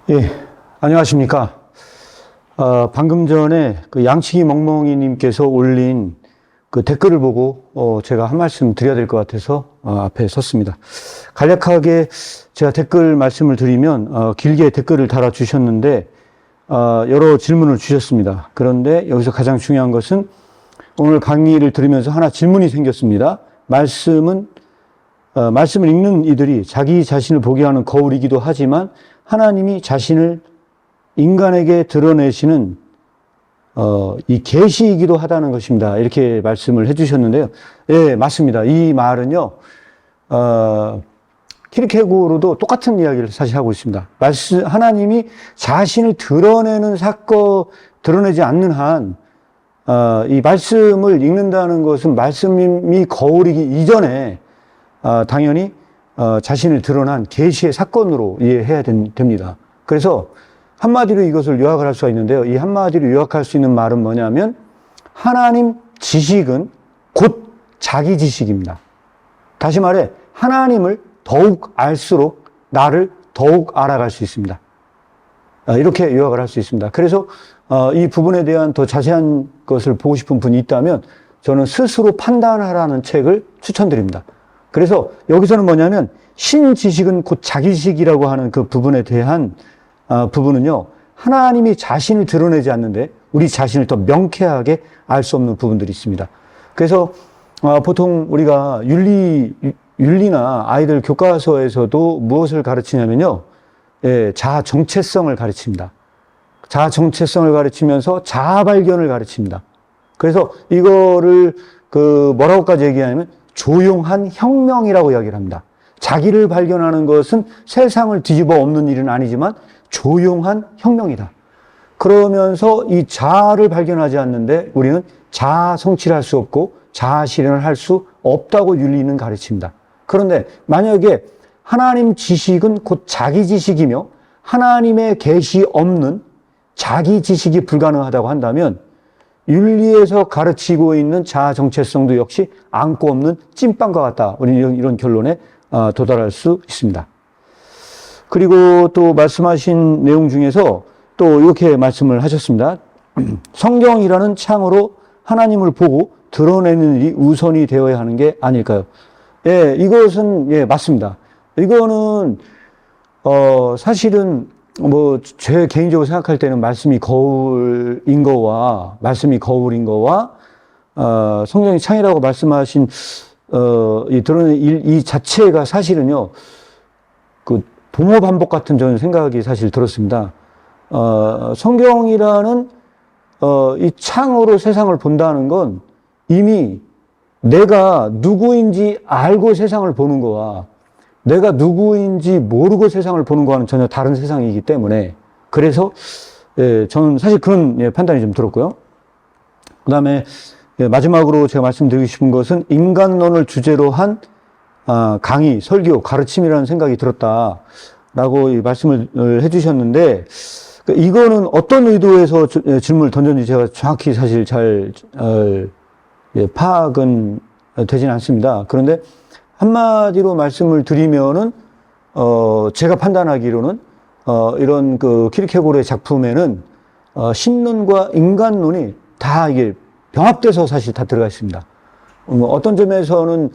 예, 안녕하십니까. 방금 전에 그 양치기 멍멍이님께서 올린 그 댓글을 보고 제가 한 말씀 드려야 될 것 같아서 앞에 섰습니다. 간략하게 제가 댓글 말씀을 드리면 길게 댓글을 달아주셨는데 여러 질문을 주셨습니다. 그런데 여기서 가장 중요한 것은 오늘 강의를 들으면서 하나 질문이 생겼습니다. 말씀을 읽는 이들이 자기 자신을 보게 하는 거울이기도 하지만 하나님이 자신을 인간에게 드러내시는 이 계시이기도 하다는 것입니다. 이렇게 말씀을 해주셨는데요. 예, 맞습니다. 이 말은요, 키르케고르도 똑같은 이야기를 사실 하고 있습니다. 하나님이 자신을 드러내는 드러내지 않는 한, 이 말씀을 읽는다는 것은 말씀이 거울이기 이전에, 당연히, 자신을 드러난 계시의 사건으로 이해해야 됩니다. 그래서 한마디로 이것을 요약을 할 수가 있는데요. 이 한마디로 요약할 수 있는 말은 뭐냐면 하나님 지식은 곧 자기 지식입니다. 다시 말해 하나님을 더욱 알수록 나를 더욱 알아갈 수 있습니다. 이렇게 요약을 할 수 있습니다. 그래서 이 부분에 대한 더 자세한 것을 보고 싶은 분이 있다면 저는 스스로 판단하라는 책을 추천드립니다. 그래서 여기서는 뭐냐면 신지식은 곧 자기지식이라고 하는 그 부분에 대한 부분은요, 하나님이 자신을 드러내지 않는데 우리 자신을 더 명쾌하게 알 수 없는 부분들이 있습니다. 그래서 보통 우리가 윤리나 아이들 교과서에서도 무엇을 가르치냐면요, 예, 자아 정체성을 가르칩니다. 자아 정체성을 가르치면서 자아 발견을 가르칩니다. 그래서 이거를 뭐라고까지 얘기하냐면 조용한 혁명이라고 이야기를 합니다. 자기를 발견하는 것은 세상을 뒤집어 엎는 일은 아니지만 조용한 혁명이다. 그러면서 이 자아를 발견하지 않는데 우리는 자아 성취를 할 수 없고 자아 실현을 할 수 없다고 윤리는 가르칩니다. 그런데 만약에 하나님 지식은 곧 자기 지식이며 하나님의 계시 없는 자기 지식이 불가능하다고 한다면 윤리에서 가르치고 있는 자아 정체성도 역시 안고 없는 찐빵과 같다. 우리는 이런 결론에 도달할 수 있습니다. 그리고 또 말씀하신 내용 중에서 또 이렇게 말씀을 하셨습니다. 성경이라는 창으로 하나님을 보고 드러내는 일이 우선이 되어야 하는 게 아닐까요? 예, 이것은, 예, 맞습니다. 이거는, 사실은, 제 개인적으로 생각할 때는 말씀이 거울인 거와, 성경이 창이라고 말씀하신, 이 드러내는 이 자체가 사실은요, 동어 반복 같은 저는 생각이 사실 들었습니다. 성경이라는, 이 창으로 세상을 본다는 건 이미 내가 누구인지 알고 세상을 보는 거와 내가 누구인지 모르고 세상을 보는 거와는 전혀 다른 세상이기 때문에 그래서, 예, 저는 사실 그런, 예, 판단이 좀 들었고요. 그 다음에, 예, 마지막으로 제가 말씀드리고 싶은 것은 인간론을 주제로 한 강의, 설교, 가르침이라는 생각이 들었다라고 이 말씀을 해주셨는데, 이거는 어떤 의도에서 질문을 던졌는지 제가 정확히 사실 잘 예, 파악은 되진 않습니다. 그런데 한마디로 말씀을 드리면은 제가 판단하기로는 이런 키르케고르의 작품에는 신론과 인간론이 다 이게 병합돼서 사실 다 들어가 있습니다. 어떤 점에서는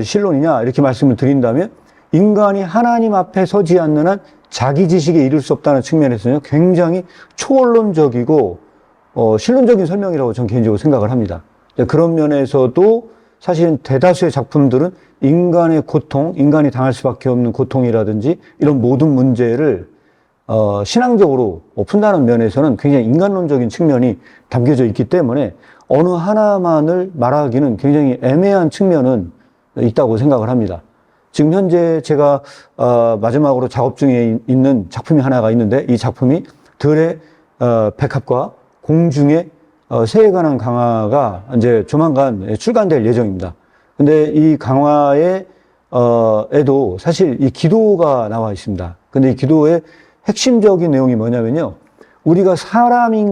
신론이냐 이렇게 말씀을 드린다면 인간이 하나님 앞에 서지 않는 한 자기 지식에 이를 수 없다는 측면에서는 굉장히 초언론적이고 신론적인 설명이라고 저는 개인적으로 생각을 합니다. 그런 면에서도 사실은 대다수의 작품들은 인간의 고통, 인간이 당할 수밖에 없는 고통이라든지 이런 모든 문제를 신앙적으로 푼다는 면에서는 굉장히 인간론적인 측면이 담겨져 있기 때문에 어느 하나만을 말하기는 굉장히 애매한 측면은 있다고 생각을 합니다. 지금 현재 제가 마지막으로 작업 중에 있는 작품이 하나가 있는데 이 작품이 들의 백합과 공중의 새에 관한 강화가 이제 조만간 출간될 예정입니다. 근데 이 강화에 에도 사실 이 기도가 나와 있습니다. 근데 이 기도의 핵심적인 내용이 뭐냐면요. 우리가 사람이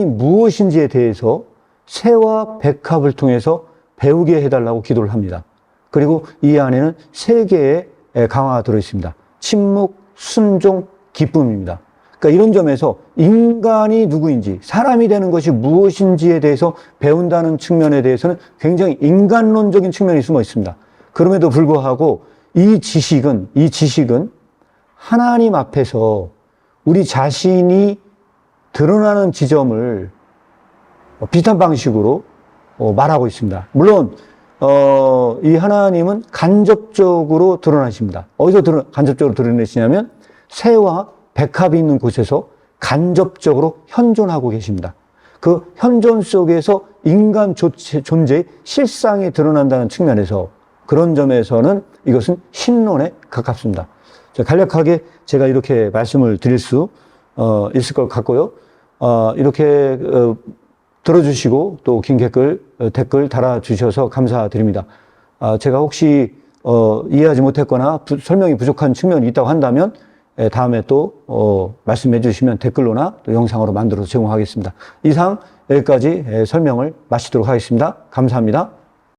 무엇인지에 대해서 새와 백합을 통해서 배우게 해달라고 기도를 합니다. 그리고 이 안에는 3개의 강화가 들어있습니다. 침묵, 순종, 기쁨입니다. 그러니까 이런 점에서 인간이 누구인지, 사람이 되는 것이 무엇인지에 대해서 배운다는 측면에 대해서는 굉장히 인간론적인 측면이 숨어 있습니다. 그럼에도 불구하고 이 지식은 하나님 앞에서 우리 자신이 드러나는 지점을 비슷한 방식으로 말하고 있습니다. 물론 이 하나님은 간접적으로 드러나십니다. 어디서 간접적으로 드러내시냐면 새와 백합이 있는 곳에서 간접적으로 현존하고 계십니다. 그 현존 속에서 인간 존재의 실상이 드러난다는 측면에서 그런 점에서는 이것은 신론에 가깝습니다. 간략하게 제가 이렇게 말씀을 드릴 수 있을 것 같고요. 이렇게 들어주시고 또 긴 댓글 달아주셔서 감사드립니다. 제가 혹시 이해하지 못했거나 설명이 부족한 측면이 있다고 한다면 다음에 또 말씀해 주시면 댓글로나 또 영상으로 만들어서 제공하겠습니다. 이상 여기까지 설명을 마치도록 하겠습니다. 감사합니다.